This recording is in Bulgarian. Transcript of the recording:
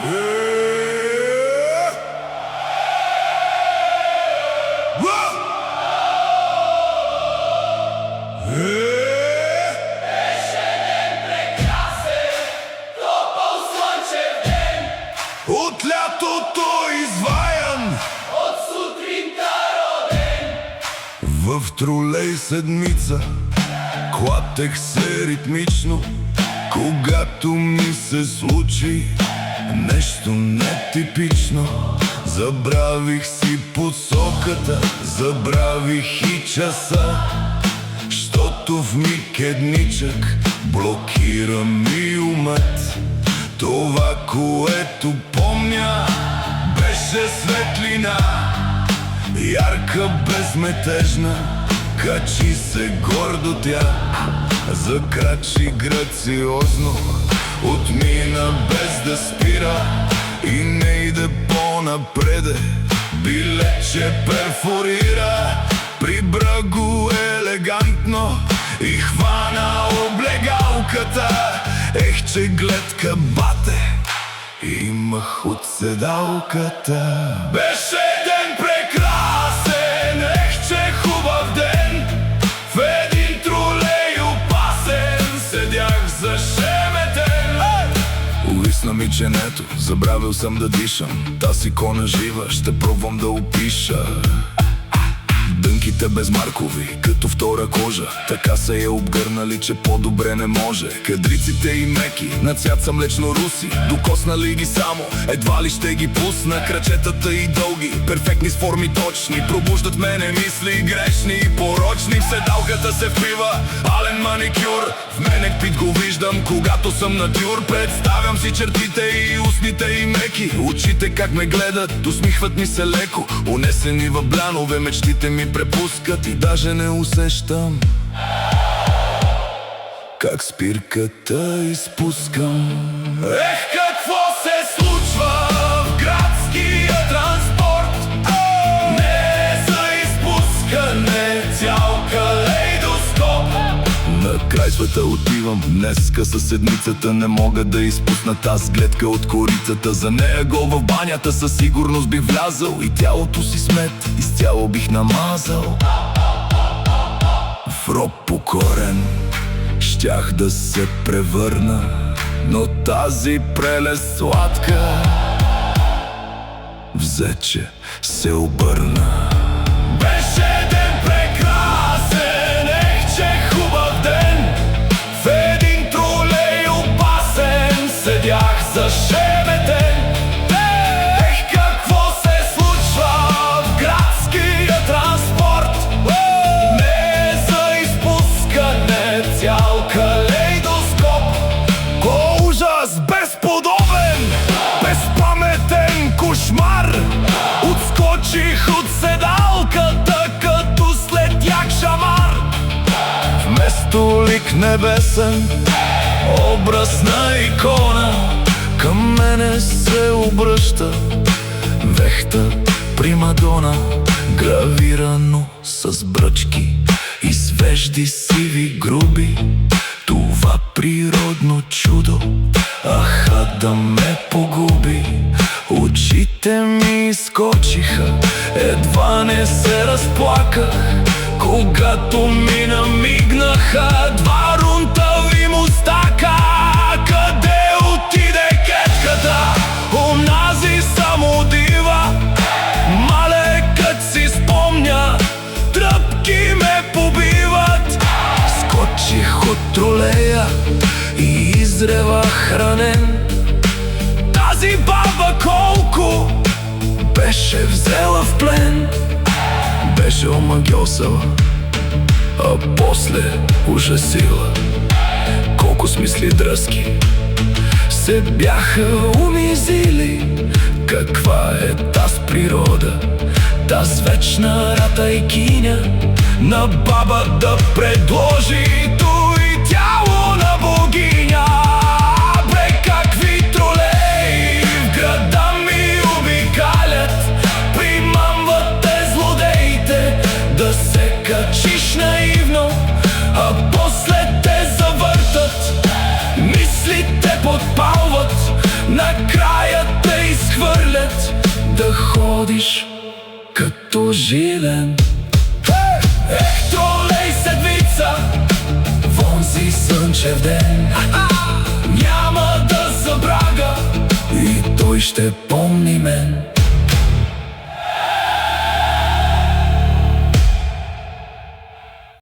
От лятото изваян, от сутринта роден. в тролей седмица клатех се ритмично, когато ми се случи нещо нетипично. Забравих си посоката, забравих и часа, щото в миг едничък блокира ми умът. Това, което помня, беше светлина, ярка, безметежна. Качи се гордо тя, закрачи грациозно, отмина без да спира и не иде по-напреде. Билече перфорира, прибра го елегантно и хвана облегалката. Ех, че гледка бате, имах от седалката. Беше ден прекрасен, ех, че хубав ден. В един тролей опасен седях зашеметен. Увисна ми ченето, забравил съм да дишам. Та си кона жива, ще пробвам да опиша. Дънките без маркови, като втора кожа, така са я обгърнали, че по-добре не може. Кадриците и меки, на цвят са млечно руси, докоснали ги само, едва ли ще ги пусна. Крачетата и дълги, перфектни с форми точни, пробуждат мене мисли грешни и порочни. В седалката се впива ален маникюр, в мене пит го виждам, когато съм на тюр. Представям си чертите и устните и меки, очите как ме гледат, усмихват ми се леко. Унесени в блянове, мечтите ми препускат и даже не усещам как спирката изпускам. Ех, какво се случва в градския транспорт? Не за изпускане, цял калейдоскоп. На край света отивам, днеска със седмицата не мога да изпусна таз гледка от корицата. За нея гол в банята със сигурност бих влязал и тялото си смет изцяло бих намазал. В роб покорен щях да се превърна, но тази прелест сладка взе, че се обърна. Беше ден прекрасен, ех, че хубав ден. В един тролей опасен седях зашеметен. Ех, какво се случва в градския транспорт? Не за изпускане, цял калейдоскоп. Ко ужас безподобен, безпаметен кошмар. Отскочих от седалката, като след як шамар. Вместо лик небесен, образ на икона, към мене се обръща вехта примадона. Гравирано с бръчки и свежди сиви груби, това природно чудо, аха, да ме погуби. Очите ми скочиха, едва не се разплаках, когато ми намигнаха два рунтави мустака. Къде отиде кетката, онази самодива? Малекът си спомня, тръпки ме побиват. Скочих от тролея и изревах ранен. Тази баба колко беше взела в плен. Беше омагьосала, а после ужасила. Колко смисли дръзки се бяха умизили. Каква е таз природа, таз вечна ратайкиня, на баба да предложи той тяло на богиня. Бе, какви тролеи в града ми обикалят, примамват те злодеите да се качиш наивно, а после те завъртат, мислите подпалват, накрая да ходиш като жилен. Тролей седмица, вонзи слънчев ден, няма да забравя и той ще помни мен.